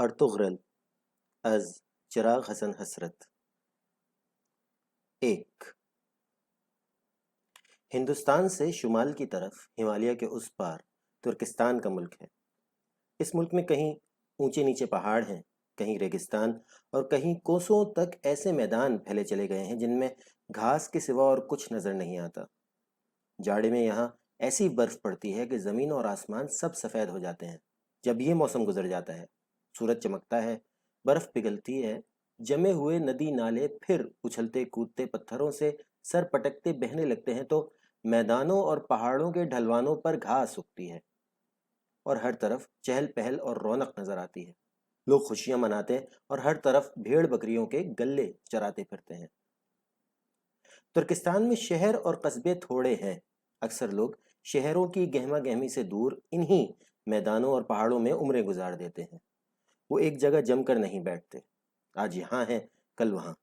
Ertugrul از چراغ حسن حسرت۔ ایک، ہندوستان سے شمال کی طرف ہمالیہ کے اس پار ترکستان کا ملک ہے۔ اس ملک میں کہیں اونچے نیچے پہاڑ ہیں، کہیں ریگستان، اور کہیں کوسوں تک ایسے میدان پھیلے چلے گئے ہیں جن میں گھاس کے سوا اور کچھ نظر نہیں آتا۔ جاڑے میں یہاں ایسی برف پڑتی ہے کہ زمین اور آسمان سب سفید ہو جاتے ہیں۔ جب یہ موسم گزر جاتا ہے، سورج چمکتا ہے، برف پگھلتی ہے، جمے ہوئے ندی نالے پھر اچھلتے کودتے پتھروں سے سر پٹکتے بہنے لگتے ہیں تو میدانوں اور پہاڑوں کے ڈھلوانوں پر گھاس اگتی ہے اور ہر طرف چہل پہل اور رونق نظر آتی ہے۔ لوگ خوشیاں مناتے اور ہر طرف بھیڑ بکریوں کے گلے چراتے پھرتے ہیں۔ ترکستان میں شہر اور قصبے تھوڑے ہیں۔ اکثر لوگ شہروں کی گہما گہمی سے دور انہی میدانوں اور پہاڑوں میں عمریں گزار دیتے ہیں۔ وہ ایک جگہ جم کر نہیں بیٹھتے، آج یہاں ہیں کل وہاں۔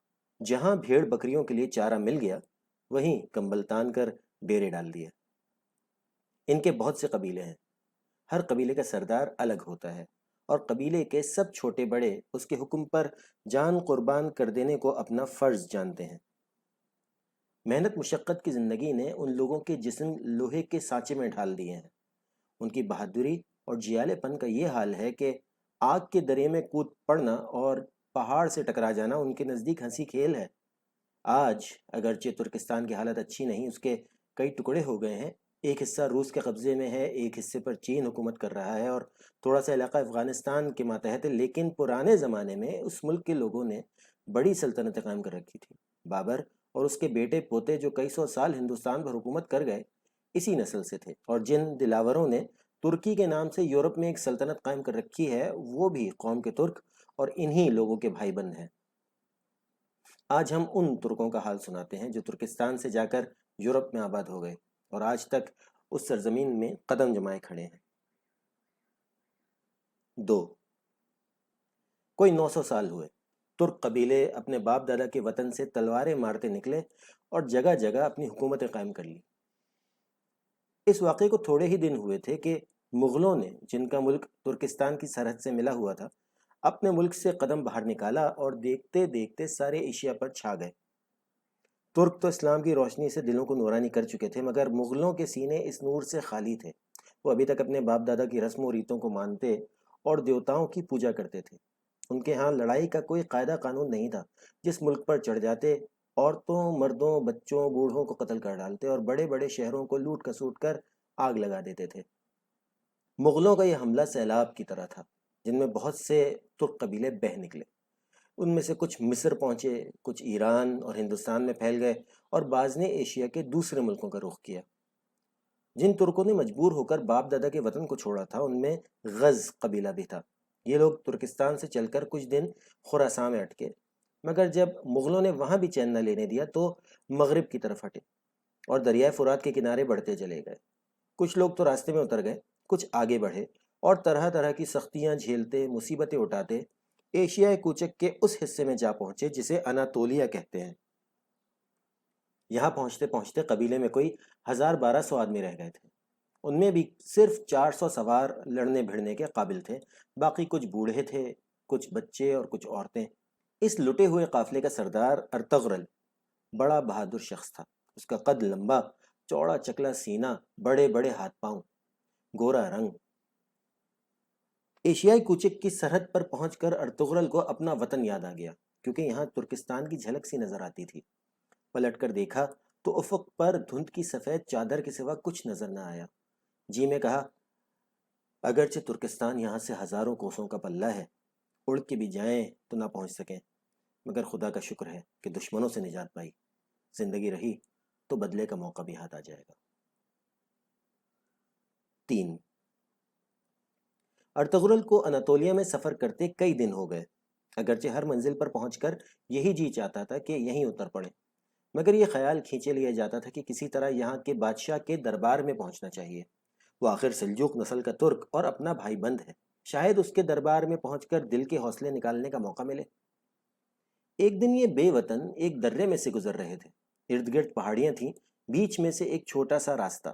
جہاں بھیڑ بکریوں کے لیے چارہ مل گیا وہیں کمبل تان کر ڈیرے ڈال دیے۔ ان کے بہت سے قبیلے ہیں، ہر قبیلے کا سردار الگ ہوتا ہے اور قبیلے کے سب چھوٹے بڑے اس کے حکم پر جان قربان کر دینے کو اپنا فرض جانتے ہیں۔ محنت مشقت کی زندگی نے ان لوگوں کے جسم لوہے کے سانچے میں ڈھال دیے ہیں۔ ان کی بہادری اور جیالے پن کا یہ حال ہے کہ آگ کے درے میں کود پڑنا اور پہاڑ سے ٹکرا جانا ان کے نزدیک ہنسی کھیل ہے۔ آج اگرچہ ترکستان کی حالت اچھی نہیں، اس کے کئی ٹکڑے ہو گئے ہیں، ایک حصہ روس کے قبضے میں ہے، ایک حصے پر چین حکومت کر رہا ہے اور تھوڑا سا علاقہ افغانستان کے ماتحت ہے، لیکن پرانے زمانے میں اس ملک کے لوگوں نے بڑی سلطنت قائم کر رکھی تھی۔ بابر اور اس کے بیٹے پوتے جو کئی سو سال ہندوستان پر حکومت کر گئے اسی نسل سے تھے، اور جن دلاوروں نے ترکی کے نام سے یورپ میں ایک سلطنت قائم کر رکھی ہے وہ بھی قوم کے ترک اور انہی لوگوں کے بھائی بند ہیں۔ آج ہم ان ترکوں کا حال سناتے ہیں جو ترکستان سے جا کر یورپ میں آباد ہو گئے اور آج تک اس سرزمین میں قدم جمائے کھڑے ہیں۔ دو، کوئی 900 سال ہوئے، ترک قبیلے اپنے باپ دادا کے وطن سے تلواریں مارتے نکلے اور جگہ جگہ اپنی حکومتیں قائم کر لی۔ اس واقعے کو تھوڑے ہی دن ہوئے تھے کہ مغلوں نے، جن کا ملک ترکستان کی سرحد سے ملا ہوا تھا، اپنے ملک سے قدم باہر نکالا اور دیکھتے دیکھتے سارے ایشیا پر چھا گئے۔ ترک تو اسلام کی روشنی سے دلوں کو نورانی کر چکے تھے، مگر مغلوں کے سینے اس نور سے خالی تھے۔ وہ ابھی تک اپنے باپ دادا کی رسم و ریتوں کو مانتے اور دیوتاؤں کی پوجا کرتے تھے۔ ان کے ہاں لڑائی کا کوئی قاعدہ قانون نہیں تھا۔ جس ملک پر چڑھ جاتے عورتوں، مردوں، بچوں، بوڑھوں کو قتل کر ڈالتے اور بڑے بڑے شہروں کو لوٹ کسوٹ کر آگ لگا دیتے تھے۔ مغلوں کا یہ حملہ سیلاب کی طرح تھا جن میں بہت سے ترک قبیلے بہہ نکلے۔ ان میں سے کچھ مصر پہنچے، کچھ ایران اور ہندوستان میں پھیل گئے اور بعض نے ایشیا کے دوسرے ملکوں کا رخ کیا۔ جن ترکوں نے مجبور ہو کر باپ دادا کے وطن کو چھوڑا تھا ان میں غز قبیلہ بھی تھا۔ یہ لوگ ترکستان سے چل کر کچھ دن خراسان میں اٹکے، مگر جب مغلوں نے وہاں بھی چین نہ لینے دیا تو مغرب کی طرف ہٹے اور دریائے فرات کے کنارے بڑھتے چلے گئے۔ کچھ لوگ تو راستے میں اتر گئے، کچھ آگے بڑھے اور طرح طرح کی سختیاں جھیلتے، مصیبتیں اٹھاتے ایشیائے کوچک کے اس حصے میں جا پہنچے جسے اناتولیا کہتے ہیں۔ یہاں پہنچتے پہنچتے قبیلے میں کوئی 1200 آدمی رہ گئے تھے۔ ان میں بھی صرف 400 سوار لڑنے بھڑنے کے قابل تھے، باقی کچھ بوڑھے تھے، کچھ بچے اور کچھ عورتیں۔ اس لٹے ہوئے قافلے کا سردار ارطغرل بڑا بہادر شخص تھا۔ اس کا قد لمبا، چوڑا چکلا سینہ، بڑے بڑے ہاتھ پاؤں، گورا رنگ۔ ایشیائی کوچک کی سرحد پر پہنچ کر ارطغرل کو اپنا وطن یاد آ گیا، کیونکہ یہاں ترکستان کی جھلک سی نظر آتی تھی۔ پلٹ کر دیکھا تو افق پر دھند کی سفید چادر کے سوا کچھ نظر نہ آیا۔ جی میں کہا، اگرچہ ترکستان یہاں سے ہزاروں کوسوں کا پلہ ہے، اڑ کے بھی جائیں تو نہ پہنچ سکیں، مگر خدا کا شکر ہے کہ دشمنوں سے نجات پائی۔ زندگی رہی تو بدلے کا موقع بھی ہاتھ آ جائے گا۔ 3، ارطغرل کو اناتولیا میں سفر کرتے کئی دن ہو گئے، اگرچہ ہر منزل پر پہنچ کر یہی جی چاہتا تھا کہ یہیں اتر پڑے، مگر یہ خیال کھینچے لیا جاتا تھا کہ کسی طرح یہاں کے بادشاہ کے دربار میں پہنچنا چاہیے۔ وہ آخر سلجوق نسل کا ترک اور اپنا بھائی بند ہے، شاید اس کے دربار میں پہنچ کر دل کے حوصلے نکالنے کا موقع ملے۔ ایک دن یہ بے وطن ایک درے میں سے گزر رہے تھے۔ ارد گرد پہاڑیاں تھیں، بیچ میں سے ایک چھوٹا سا راستہ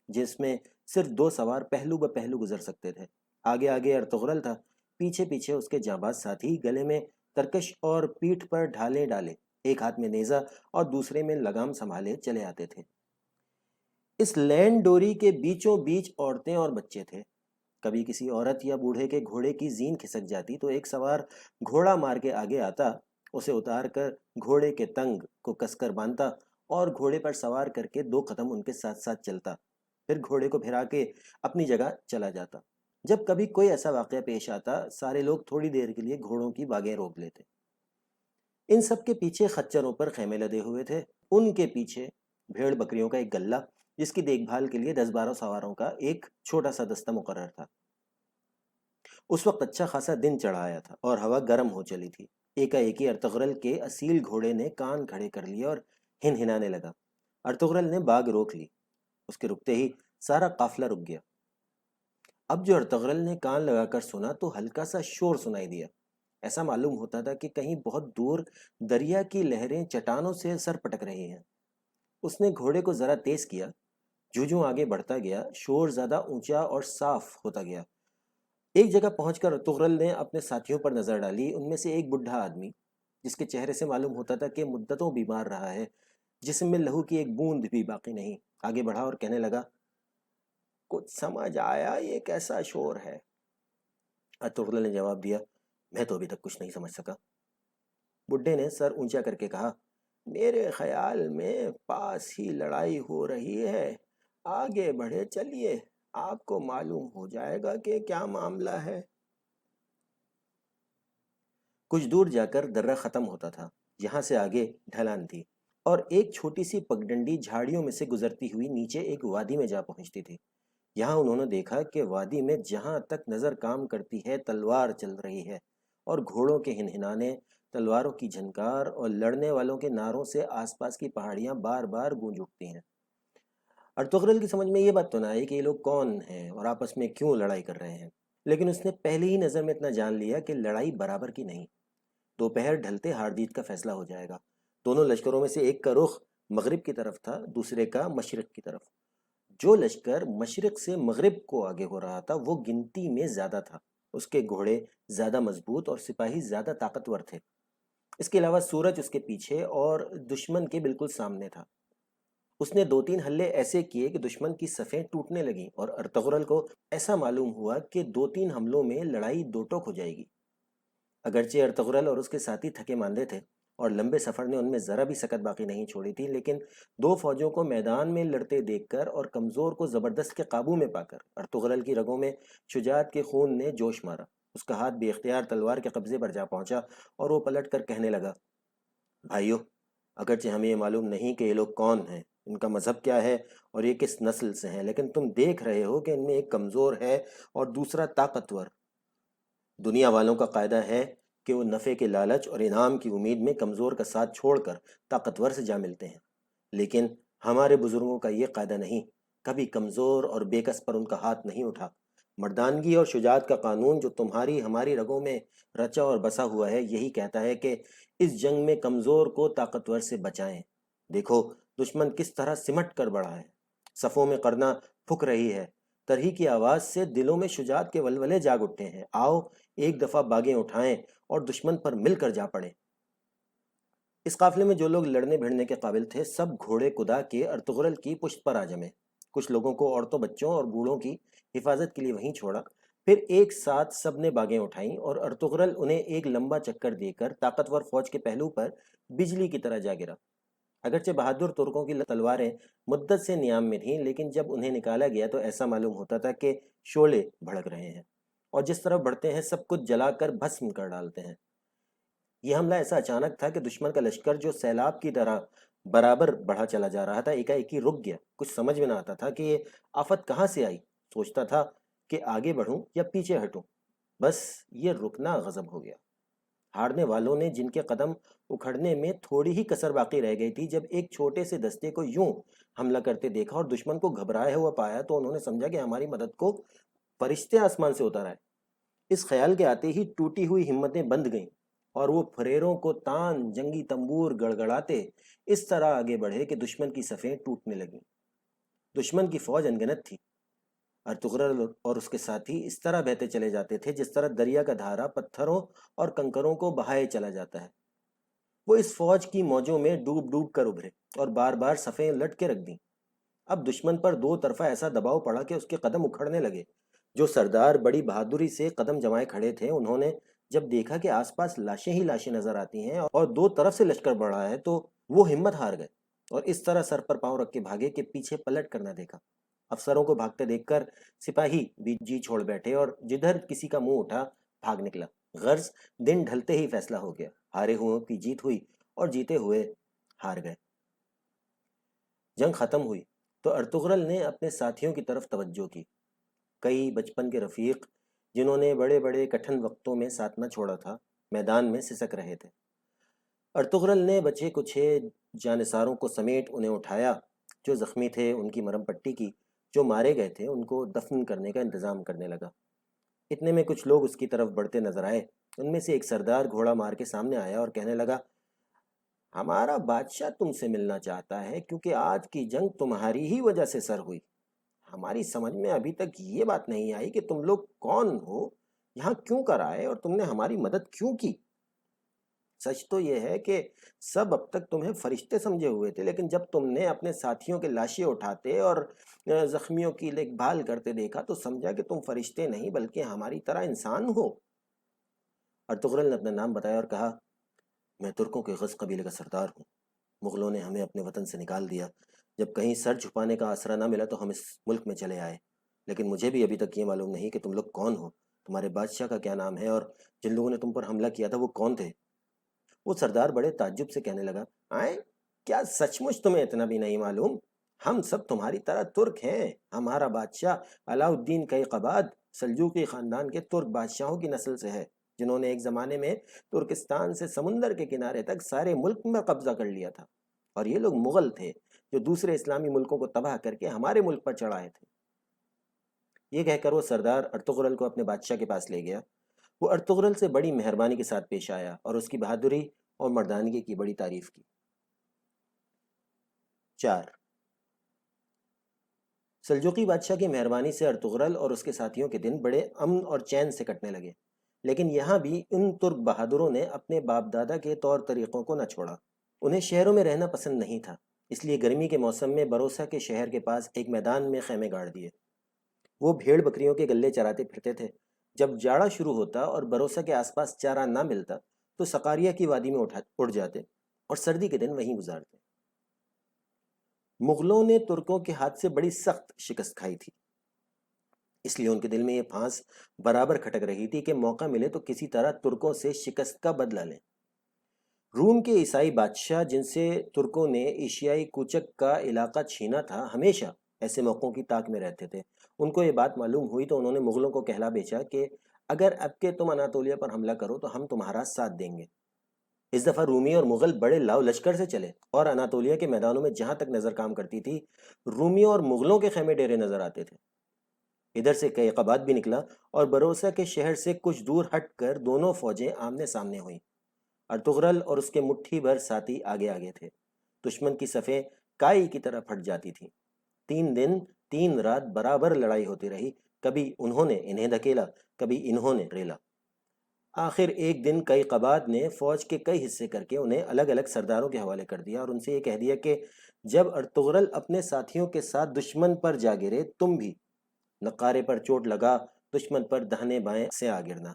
جس میں صرف 2 سوار پہلو بہ پہلو گزر سکتے تھے۔ آگے آگے ارطغرل تھا، پیچھے پیچھے اس کے جانباز ساتھی گلے میں ترکش اور پیٹھ پر ڈھالے ڈالے، ایک ہاتھ میں نیزہ اور دوسرے میں لگام سنبھالے چلے آتے تھے۔ اس لینڈ ڈوری کے بیچوں بیچ عورتیں اور بچے تھے۔ کبھی کسی عورت یا بوڑھے کے گھوڑے کی زین کھسک جاتی تو ایک سوار گھوڑا مار کے آگے آتا، اسے اتار کر گھوڑے کے تنگ کو کس کر باندھتا اور گھوڑے پر سوار کر کے 2 قدم ان کے ساتھ ساتھ چلتا، پھر گھوڑے کو پھرا کے اپنی جگہ چلا جاتا۔ جب کبھی کوئی ایسا واقعہ پیش آتا، سارے لوگ تھوڑی دیر کے لیے گھوڑوں کی باگیں روک لیتے۔ ان سب کے پیچھے خچروں پر خیمے لدے ہوئے تھے، ان کے پیچھے بھیڑ بکریوں کا ایک گلہ، جس کی دیکھ بھال کے لیے 10-12 سواروں کا ایک چھوٹا سا دستہ مقرر تھا۔ اس وقت اچھا خاصا دن چڑھا آیا تھا اور ہوا گرم ہو چلی تھی۔ ایک ارطغرل کے اصیل گھوڑے نے کان کھڑے کر لیے اور ہنہنانے لگا۔ ارطغرل نے باغ روک لی۔ اس کے رکتے ہی سارا قافلہ رک گیا۔ اب جو ارطغرل نے کان لگا کر سنا تو ہلکا سا شور سنائی دیا۔ ایسا معلوم ہوتا تھا کہ کہیں بہت دور دریا کی لہریں چٹانوں سے سر پٹک رہی ہیں۔ اس نے گھوڑے کو ذرا تیز کیا۔ جوں آگے بڑھتا گیا، شور زیادہ اونچا اور صاف ہوتا گیا۔ ایک جگہ پہنچ کر ارطغرل نے اپنے ساتھیوں پر نظر ڈالی۔ ان میں سے ایک بڈھا آدمی، جس کے چہرے سے معلوم ہوتا تھا کہ مدتوں بیمار رہا ہے، جسم میں لہو کی ایک بوند بھی باقی نہیں، آگے بڑھا اور کہنے لگا، کچھ سمجھ آیا یہ کیسا شور ہے؟ ارطغرل نے جواب دیا، میں تو ابھی تک کچھ نہیں سمجھ سکا۔ بڈھے نے سر اونچا کر کے کہا، میرے خیال میں پاس ہی لڑائی ہو رہی ہے، آگے بڑھے چلیے، آپ کو معلوم ہو جائے گا کہ کیا معاملہ ہے۔ کچھ دور جا کر درہ ختم ہوتا تھا، یہاں سے آگے ڈھلان تھی اور ایک چھوٹی سی پگڈنڈی جھاڑیوں میں سے گزرتی ہوئی نیچے ایک وادی میں جا پہنچتی تھی۔ یہاں انہوں نے دیکھا کہ وادی میں جہاں تک نظر کام کرتی ہے تلوار چل رہی ہے، اور گھوڑوں کے ہنہنانے، تلواروں کی جھنکار اور لڑنے والوں کے نعروں سے آس پاس کی پہاڑیاں بار بار گونج اٹھتی ہیں۔ ارطغرل کی سمجھ میں یہ بات تو نہ آئی کہ یہ لوگ کون ہیں اور آپس میں کیوں لڑائی کر رہے ہیں، لیکن اس نے پہلی ہی نظر میں اتنا جان لیا کہ لڑائی برابر کی نہیں۔ دوپہر ڈھلتے ہار جیت کا فیصلہ ہو جائے گا۔ دونوں لشکروں میں سے ایک کا رخ مغرب کی طرف تھا، دوسرے کا مشرق کی طرف۔ جو لشکر مشرق سے مغرب کو آگے ہو رہا تھا وہ گنتی میں زیادہ تھا، اس کے گھوڑے زیادہ مضبوط اور سپاہی زیادہ طاقتور تھے۔ اس کے علاوہ سورج اس کے پیچھے اور دشمن کے بالکل سامنے تھا۔ اس نے 2-3 حملے ایسے کیے کہ دشمن کی صفیں ٹوٹنے لگیں اور ارطغرل کو ایسا معلوم ہوا کہ 2-3 حملوں میں لڑائی دو ٹوک ہو جائے گی۔ اگرچہ ارطغرل اور اس کے ساتھی تھکے ماندے تھے اور لمبے سفر نے ان میں ذرا بھی سکت باقی نہیں چھوڑی تھی، لیکن 2 فوجوں کو میدان میں لڑتے دیکھ کر اور کمزور کو زبردست کے قابو میں پا کر ارطغرل کی رگوں میں شجاعت کے خون نے جوش مارا۔ اس کا ہاتھ بے اختیار تلوار کے قبضے پر جا پہنچا اور وہ پلٹ کر کہنے لگا، بھائیو، اگرچہ ہمیں یہ معلوم نہیں کہ یہ لوگ کون ہیں، ان کا مذہب کیا ہے اور یہ کس نسل سے ہیں، لیکن تم دیکھ رہے ہو کہ ان میں ایک کمزور ہے اور دوسرا طاقتور۔ دنیا والوں کا قاعدہ ہے کہ وہ نفع کے لالچ اور انعام کی امید میں کمزور کا ساتھ چھوڑ کر طاقتور سے جا ملتے ہیں، لیکن ہمارے بزرگوں کا یہ قاعدہ نہیں، کبھی کمزور اور بے کس پر ان کا ہاتھ نہیں اٹھا۔ مردانگی اور شجاعت کا قانون جو تمہاری ہماری رگوں میں رچا اور بسا ہوا ہے، یہی کہتا ہے کہ اس جنگ میں کمزور کو طاقتور سے بچائیں۔ دیکھو دشمن کس طرح سمٹ کر بڑھا ہے، صفوں میں قرنہ پھک رہی ہے، ترہی کی آواز سے دلوں میں شجاعت کے ولولے جاگ اٹھتے ہیں۔ آؤ ایک دفعہ باگیں اٹھائیں اور دشمن پر مل کر جا پڑیں۔ اس قافلے میں جو لوگ لڑنے بھیڑنے کے قابل تھے سب گھوڑے کدا کے ارطغرل کی پشت پر آ جمے۔ کچھ لوگوں کو عورتوں، بچوں اور بوڑھوں کی حفاظت کے لیے وہیں چھوڑا۔ پھر ایک ساتھ سب نے باگیں اٹھائیں اور ارطغرل انہیں ایک لمبا چکر دے کر طاقتور فوج کے پہلو پر بجلی کی طرح جا گرا۔ اگرچہ بہادر ترکوں کی تلواریں مدت سے نیام میں تھیں، لیکن جب انہیں نکالا گیا تو ایسا معلوم ہوتا تھا کہ شعلے بھڑک رہے ہیں اور جس طرف بڑھتے ہیں سب کچھ جلا کر بھسم کر ڈالتے ہیں۔ یہ حملہ ایسا اچانک تھا کہ دشمن کا لشکر جو سیلاب کی طرح برابر بڑھا چلا جا رہا تھا ایک ہی رک گیا۔ کچھ سمجھ میں نہ آتا تھا کہ یہ آفت کہاں سے آئی، سوچتا تھا کہ آگے بڑھوں یا پیچھے ہٹوں، بس یہ رکنا غضب ہو گیا۔ ہارنے والوں نے جن کے قدم اکھڑنے میں تھوڑی ہی کسر باقی رہ گئی تھی، جب ایک چھوٹے سے دستے کو یوں حملہ کرتے دیکھا اور دشمن کو گھبرائے ہوا پایا تو انہوں نے سمجھا کہ ہماری مدد کو فرشتے آسمان سے اتر آئے۔ اس خیال کے آتے ہی ٹوٹی ہوئی ہمتیں بند گئیں اور وہ پھریروں کو تان جنگی تنبور گڑگڑاتے اس طرح آگے بڑھے کہ دشمن کی صفیں ٹوٹنے لگیں۔ دشمن کی فوج انگنت تھی۔ ارطغرل اور اس کے ساتھی اس طرح بہتے چلے جاتے تھے جس طرح دریا کا دھارا پتھروں اور کنکروں کو بہائے چلا جاتا ہے۔ وہ اس فوج کی موجوں میں ڈوب ڈوب کر ابھرے اور بار بار صفیں لٹ کے رکھ دیں۔ اب دشمن پر دو طرفہ ایسا دباؤ پڑا کہ اس کے قدم اکھڑنے لگے۔ جو سردار بڑی بہادری سے قدم جمائے کھڑے تھے، انہوں نے جب دیکھا کہ آس پاس لاشیں ہی لاشیں نظر آتی ہیں اور دو طرف سے لشکر بڑھ رہا ہے، تو وہ ہمت ہار گئے اور اس طرح سر پر پاؤں رکھ کے بھاگے کہ پیچھے پلٹ کر نہ دیکھا۔ افسروں کو بھاگتے دیکھ کر سپاہی بھی جی چھوڑ بیٹھے اور جدھر کسی کا منہ اٹھا بھاگ نکلا۔ غرض دن ڈھلتے ہی فیصلہ ہو گیا، ہارے ہوئوں کی جیت ہوئی اور جیتے ہوئے ہار گئے۔ جنگ ختم ہوئی تو ارطغرل نے اپنے ساتھیوں کی طرف توجہ کی۔ کئی بچپن کے رفیق جنہوں نے بڑے بڑے کٹھن وقتوں میں ساتھ نہ چھوڑا تھا، میدان میں سسک رہے تھے۔ ارطغرل نے بچے کچھ جانثاروں کو سمیٹ انہیں اٹھایا، جو زخمی تھے ان کی مرہم پٹی کی، جو مارے گئے تھے ان کو دفن کرنے کا انتظام کرنے لگا۔ اتنے میں کچھ لوگ اس کی طرف بڑھتے نظر آئے۔ ان میں سے ایک سردار گھوڑا مار کے سامنے آیا اور کہنے لگا، ہمارا بادشاہ تم سے ملنا چاہتا ہے کیونکہ آج کی جنگ تمہاری ہی وجہ سے سر ہوئی۔ ہماری سمجھ میں ابھی تک یہ بات نہیں آئی کہ تم لوگ کون ہو، یہاں کیوں کر آئے اور تم نے ہماری مدد کیوں کی۔ سچ تو یہ ہے کہ سب اب تک تمہیں فرشتے سمجھے ہوئے تھے، لیکن جب تم نے اپنے ساتھیوں کے لاشیں اٹھاتے اور زخمیوں کی دیکھ بھال کرتے دیکھا تو سمجھا کہ تم فرشتے نہیں بلکہ ہماری طرح انسان ہو۔ ارطغرل نے اپنا نام بتایا اور کہا، میں ترکوں کے غز قبیلے کا سردار ہوں۔ مغلوں نے ہمیں اپنے وطن سے نکال دیا۔ جب کہیں سر چھپانے کا آسرا نہ ملا تو ہم اس ملک میں چلے آئے، لیکن مجھے بھی ابھی تک یہ معلوم نہیں کہ تم لوگ کون ہو، تمہارے بادشاہ کا کیا نام ہے، اور جن لوگوں نے تم پر حملہ کیا تھا وہ کون تھے۔ وہ سردار بڑے تعجب سے کہنے لگا، آئے کیا سچ مچ تمہیں اتنا بھی نہیں معلوم؟ ہم سب تمہاری طرح ترک ہیں۔ ہمارا بادشاہ علاء الدین کیقباد سلجوقی خاندان کے ترک بادشاہوں کی نسل سے ہے، جنہوں نے ایک زمانے میں ترکستان سے سمندر کے کنارے تک سارے ملک میں قبضہ کر لیا تھا، اور یہ لوگ مغل تھے جو دوسرے اسلامی ملکوں کو تباہ کر کے ہمارے ملک پر چڑھائے تھے۔ یہ کہہ کر وہ سردار ارطغرل کو اپنے بادشاہ کے پاس لے گیا۔ وہ ارطغرل سے بڑی مہربانی کے ساتھ پیش آیا اور اس کی بہادری اور مردانگی کی بڑی تعریف کی۔ 4 سلجوقی بادشاہ کی مہربانی سے ارطغرل اور اس کے ساتھیوں کے دن بڑے امن اور چین سے کٹنے لگے، لیکن یہاں بھی ان ترک بہادروں نے اپنے باپ دادا کے طور طریقوں کو نہ چھوڑا۔ انہیں شہروں میں رہنا پسند نہیں تھا، اس لیے گرمی کے موسم میں بروسا کے شہر کے پاس ایک میدان میں خیمے گاڑ دیے۔ وہ بھیڑ بکریوں کے گلے چراتے پھرتے تھے۔ جب جاڑا شروع ہوتا اور بروسا کے آس پاس چارہ نہ ملتا تو سقاریہ کی وادی میں اڑ جاتے اور سردی کے دن وہیں گزارتے۔ مغلوں نے ترکوں کے ہاتھ سے بڑی سخت شکست کھائی تھی، اس لیے ان کے دل میں یہ پھانس برابر کھٹک رہی تھی کہ موقع ملے تو کسی طرح ترکوں سے شکست کا بدلہ لیں۔ روم کے عیسائی بادشاہ جن سے ترکوں نے ایشیائی کوچک کا علاقہ چھینا تھا، ہمیشہ ایسے موقعوں کی طاق میں رہتے تھے۔ ان کو یہ بات معلوم ہوئی تو انہوں نے مغلوں کو کہلا بیچا کہ اگر اب کے تم اناتولیہ پر حملہ کرو تو ہم تمہارا ساتھ دیں گے۔ اس دفعہ رومی اور مغل بڑے لاؤ لشکر سے چلے اور اناتولیہ کے میدانوں میں جہاں تک نظر کام کرتی تھی، رومیوں اور مغلوں کے خیمے ڈیرے نظر آتے تھے۔ ادھر سے کیقباد بھی نکلا اور بروسا کے شہر سے کچھ دور ہٹ کر دونوں فوجیں آمنے سامنے ہوئیں۔ ارطغرل اور اس کے مٹھی بھر ساتھی آگے آگے تھے۔ دشمن کی صفیں کائی کی طرح پھٹ جاتی تھیں۔ 3 دن 3 رات برابر لڑائی ہوتی رہی، کبھی انہوں نے انہیں دھکیلا، کبھی انہوں نے ریلا۔ آخر ایک دن کیقباد نے فوج کے کئی حصے کر کے انہیں الگ الگ سرداروں کے حوالے کر دیا اور ان سے یہ کہہ دیا کہ جب ارطغرل اپنے ساتھیوں کے ساتھ دشمن پر جا گرے، تم بھی نقارے پر چوٹ لگا دشمن پر دہنے بائیں سے آ گرنا۔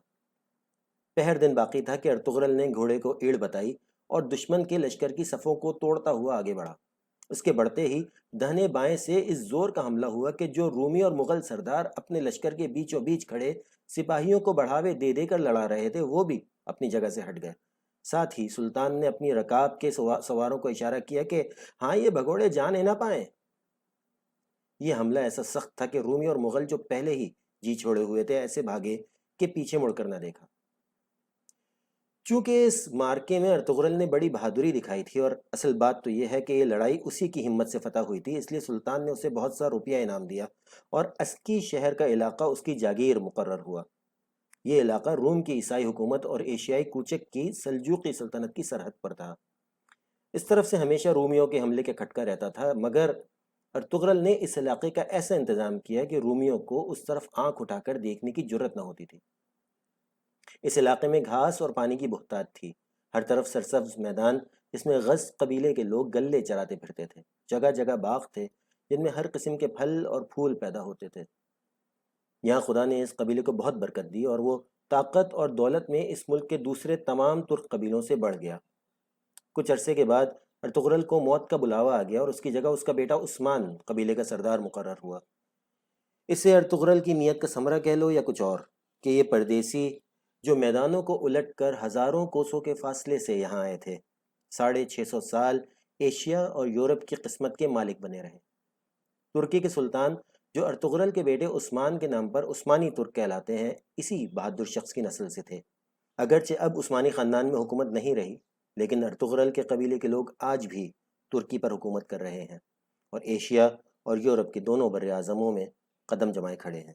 پہر دن باقی تھا کہ ارطغرل نے گھوڑے کو ایڑ بتائی اور دشمن کے لشکر کی صفوں کو توڑتا ہوا آگے بڑھا۔ اس کے بڑھتے ہی دہنے بائیں سے اس زور کا حملہ ہوا کہ جو رومی اور مغل سردار اپنے لشکر کے بیچوں بیچ کھڑے سپاہیوں کو بڑھاوے دے دے کر لڑا رہے تھے، وہ بھی اپنی جگہ سے ہٹ گئے۔ ساتھ ہی سلطان نے اپنی رکاب کے سواروں کو اشارہ کیا کہ ہاں، یہ بھگوڑے جانے نہ پائیں۔ یہ حملہ ایسا سخت تھا کہ رومی اور مغل جو پہلے ہی جی چھوڑے ہوئے تھے، ایسے بھاگے کہ پیچھے مڑ کر نہ دیکھا۔ چونکہ اس مارکے میں ارطغرل نے بڑی بہادری دکھائی تھی، اور اصل بات تو یہ ہے کہ یہ لڑائی اسی کی ہمت سے فتح ہوئی تھی، اس لیے سلطان نے اسے بہت سا روپیہ انعام دیا اور اسکی شہر کا علاقہ اس کی جاگیر مقرر ہوا۔ یہ علاقہ روم کی عیسائی حکومت اور ایشیائی کوچک کی سلجوقی سلطنت کی سرحد پر تھا۔ اس طرف سے ہمیشہ رومیوں کے حملے کے کھٹکا رہتا تھا، مگر ارطغرل نے اس علاقے کا ایسا انتظام کیا کہ رومیوں کو اس طرف آنکھ اٹھا کر دیکھنے کی جرت نہ ہوتی تھی۔ اس علاقے میں گھاس اور پانی کی بہتات تھی، ہر طرف سرسبز میدان جس میں غز قبیلے کے لوگ گلے چراتے پھرتے تھے، جگہ جگہ باغ تھے جن میں ہر قسم کے پھل اور پھول پیدا ہوتے تھے۔ یہاں خدا نے اس قبیلے کو بہت برکت دی اور وہ طاقت اور دولت میں اس ملک کے دوسرے تمام ترک قبیلوں سے بڑھ گیا۔ کچھ عرصے کے بعد ارطغرل کو موت کا بلاوا آ گیا اور اس کی جگہ اس کا بیٹا عثمان قبیلے کا سردار مقرر ہوا۔ اسے ارطغرل کی نیت کا ثمرہ کہہ لو یا کچھ اور، کہ یہ پردیسی جو میدانوں کو الٹ کر ہزاروں کوسوں کے فاصلے سے یہاں آئے تھے، 650 سال ایشیا اور یورپ کی قسمت کے مالک بنے رہے۔ ترکی کے سلطان جو ارطغرل کے بیٹے عثمان کے نام پر عثمانی ترک کہلاتے ہیں، اسی بہادر شخص کی نسل سے تھے۔ اگرچہ اب عثمانی خاندان میں حکومت نہیں رہی، لیکن ارطغرل کے قبیلے کے لوگ آج بھی ترکی پر حکومت کر رہے ہیں اور ایشیا اور یورپ کے دونوں بر اعظموں میں قدم جمائے کھڑے ہیں۔